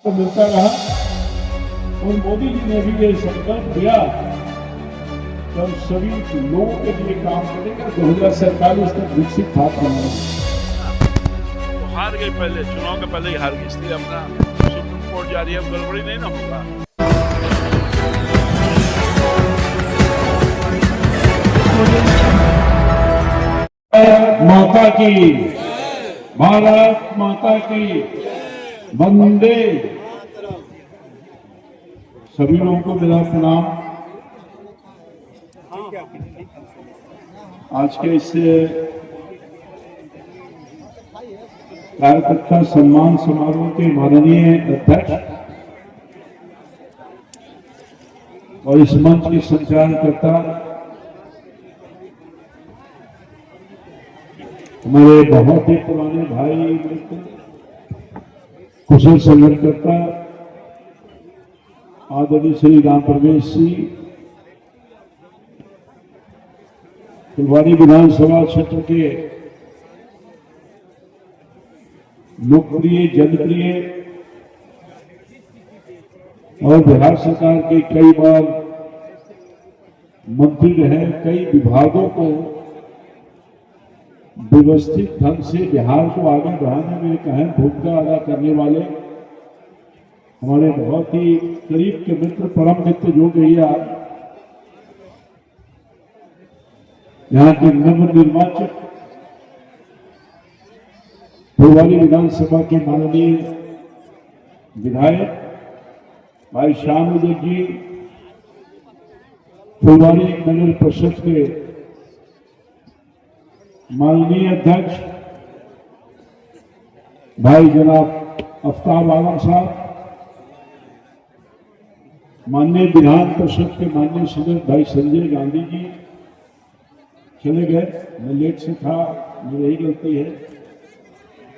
तो मिलता रहा और मोदी जी ने भी ये संकल्प लिया कि हम सभी लोगों के लिए काम करेंगे 2047 तक विकसित भारत बनाएंगे। तो हार गई, पहले चुनाव के पहले ही हार गई, इसलिए अपना सुप्रीम कोर्ट जारी है, गड़बड़ी नहीं ना होगा। माता की, भारत माता की, वंदे। सभी लोगों को मेरा प्रणाम। आज के इस कार्यकर्ता सम्मान समारोह के माननीय अध्यक्ष और इस मंच के संचालनकर्ता हमारे बहुत ही पुराने भाई मित्र, कुशल संगठनकर्ता आदरणीय श्री राम प्रवेश जी, फुलवारी विधानसभा क्षेत्र के लोकप्रिय, जनप्रिय और बिहार सरकार के कई बार मंत्री रहे, कई विभागों को व्यवस्थित ढंग से बिहार को आगे बढ़ाने में एक अहम भूमिका अदा करने वाले हमारे बहुत ही करीब के मित्र, परम मित्र जो भैया यहाँ के नवनिर्वाचित फुलवारी विधानसभा के माननीय विधायक भाई श्याम उदय जी, फुलवारी नगर परिषद के माननीय अध्यक्ष भाई जनाब आफ्ताब आलम साहब, माननीय विधान परिषद के माननीय सदस्य भाई संजय गांधी जी, चले गए, मैं लेट से था, मेरी यही गलती है,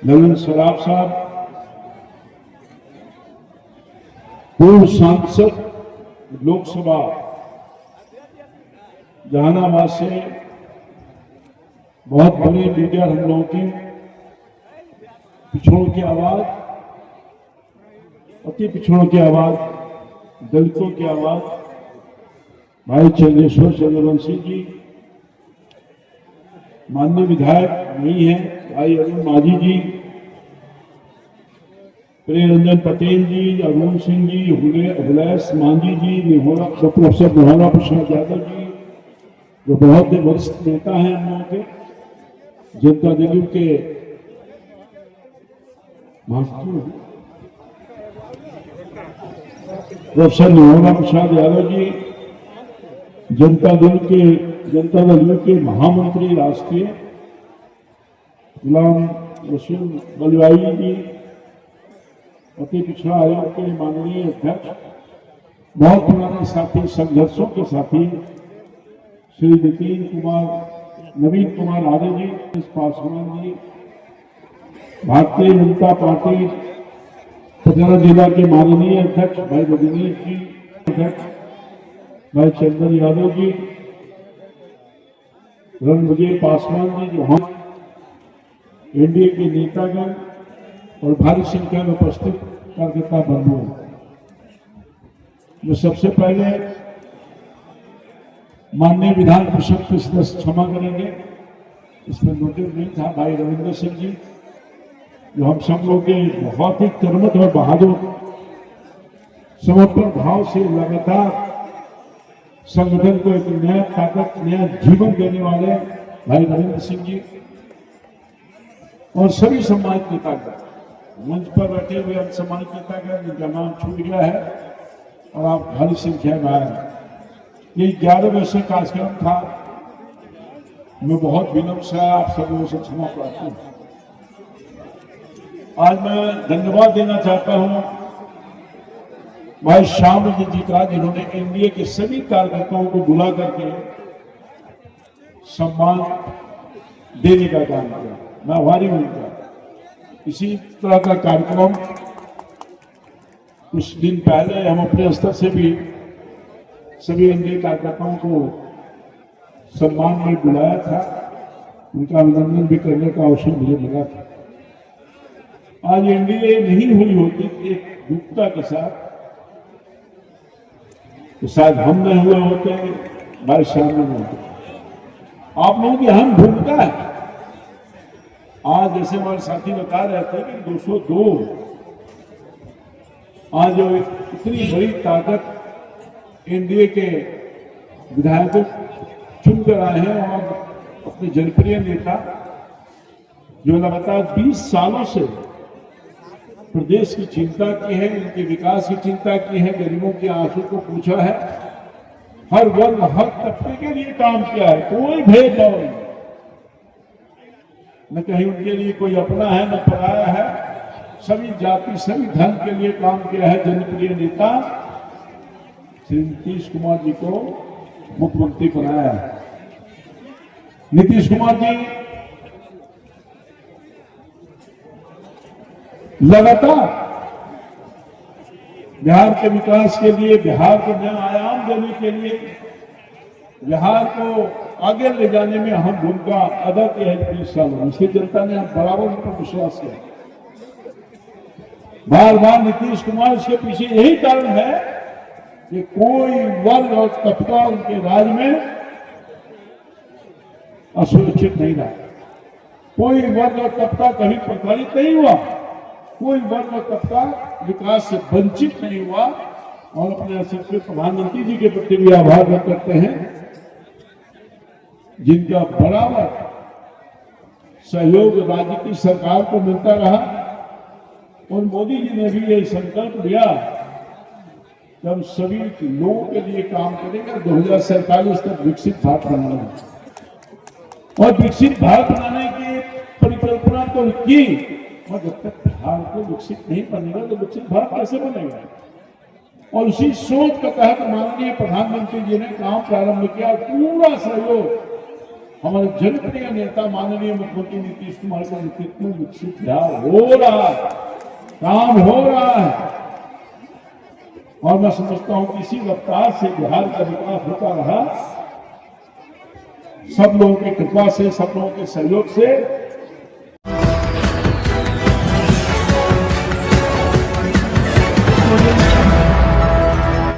ललन सराफ साहब, पूर्व सांसद लोकसभा जहानाबाद से, बहुत बड़े लीडर हम लोगों के, पिछड़ों की आवाज, अति पिछड़ों की आवाज, दलितों की आवाज भाई चंद्रेश्वर चंद्रवंशी जी, माननीय विधायक नहीं है भाई अरुण माझी जी, प्रिय रंजन पटेल जी, अरुण सिंह जी, हुलैस मांझी जी, प्रोफेसर निहोरा प्रसाद यादव जी, जो बहुत ही वरिष्ठ नेता हैं हम लोगों के, जनता दल के प्रोफेसर निहोरा प्रसाद यादव जी, जनता दल के महामंत्री राष्ट्रीय गुलाम रसूल बलवाई जी, अति पिछड़ा आयोग के माननीय अध्यक्ष, बहुत पुराने साथी, संघर्षों के साथी श्री नवीन कुमार आदि जी, पासवान जी, भारतीय जनता पार्टी पटियाला जिला के माननीय अध्यक्ष भाई रजनीश जी, अध्यक्ष भाई चंदन यादव जी, रणविजय पासवान जी, जो हम एनडीए के नेतागण और भारी संख्या में उपस्थित कार्यकर्ता बंधु, जो सबसे पहले माननीय विधान परिषद के सदस्य क्षमा करेंगे, इसमें नोटिस नहीं था, भाई रविंद्र सिंह जी, जो हम सब लोग के बहुत ही कर्मठ और बहादुर, समर्पण भाव से लगातार संगठन को एक नया ताकत, नया जीवन देने वाले भाई रविंद्र सिंह जी, और सभी सम्मानित नेतागण, मंच पर बैठे हुए हम सम्मानित नेतागण जिनका नाम छूट गया है और आप भारी संख्या में आए हैं। ये 11 वर्षीय कार्यक्रम था, मैं बहुत विनम्र से आप सब लोगों से क्षमा प्रार्थी हूँ। आज मैं धन्यवाद देना चाहता हूँ भाई श्याम जी का, जिन्होंने एनडीए के सभी कार्यकर्ताओं को बुला करके सम्मान देने का काम किया, मैं आभारी हूं उनका। इसी तरह का कार्यक्रम कुछ दिन पहले हम अपने स्तर से भी सभी एनडीए कार्यकर्ताओं को सम्मान में बुलाया था, उनका अभिनंदन भी करने का अवसर मुझे मिला था। आज एनडीए नहीं हुई होती, एक दुखता के साथ, तो शायद हम नहीं हुए होते, हमारे सामने में होते। आप लोगों की अहम भूमिका है। आज जैसे हमारे साथी बता रहे थे कि 202 आज जो इतनी बड़ी ताकत एनडीए के विधायकों चुन कर आए हैं और अपने जनप्रिय नेता जो लगातार 20 सालों से प्रदेश की चिंता की है, उनके विकास की चिंता की है, गरीबों के आंसू को पूछा है, हर वर्ग हर तबके के लिए काम किया है, कोई भेदभाव नहीं, न कहीं उनके लिए कोई अपना है न पराया है, सभी जाति सभी धर्म के लिए काम किया है। जनप्रिय नेता श्री नीतीश कुमार जी को मुख्यमंत्री बनाया है। नीतीश कुमार जी लगातार बिहार के विकास के लिए, बिहार को नया आयाम देने के लिए, बिहार को आगे ले जाने में अहम भूमिका अदा की है 20 सालों में। इसलिए जनता ने बराबर उन पर विश्वास किया। बार बार नीतीश कुमार इसके पीछे यही कारण है कि कोई वर्ग और तबका उनके राज में असुरक्षित नहीं रहा, कोई वर्ग और तबका कभी प्रताड़ित नहीं हुआ, कोई वर्ग और तबका विकास से वंचित नहीं हुआ। और अपने असर प्रधानमंत्री जी के प्रति भी आभार व्यक्त करते हैं, जिनका बराबर सहयोग राज्य की सरकार को मिलता रहा। और मोदी जी ने भी ये संकल्प लिया कि हम सभी लोगों के लिए काम करेंगे, 2047 तक विकसित भारत बनाना। और विकसित भारत बनाने की परिकल्पना तो की, और जब तक बिहार को विकसित नहीं बनेगा तो विकसित भारत कैसे बनेगा। और उसी सोच के तहत माननीय प्रधानमंत्री जी ने काम प्रारंभ किया। पूरा सहयोग हमारे जनप्रिय नेता माननीय मुख्यमंत्री नीतीश कुमार के नेतृत्व में विकसित बिहार हो रहा है, काम हो रहा है। और मैं समझता हूं कि इसी रफ्तार से बिहार का विकास होता रहा, सब लोगों की कृपा से, सब लोगों के सहयोग से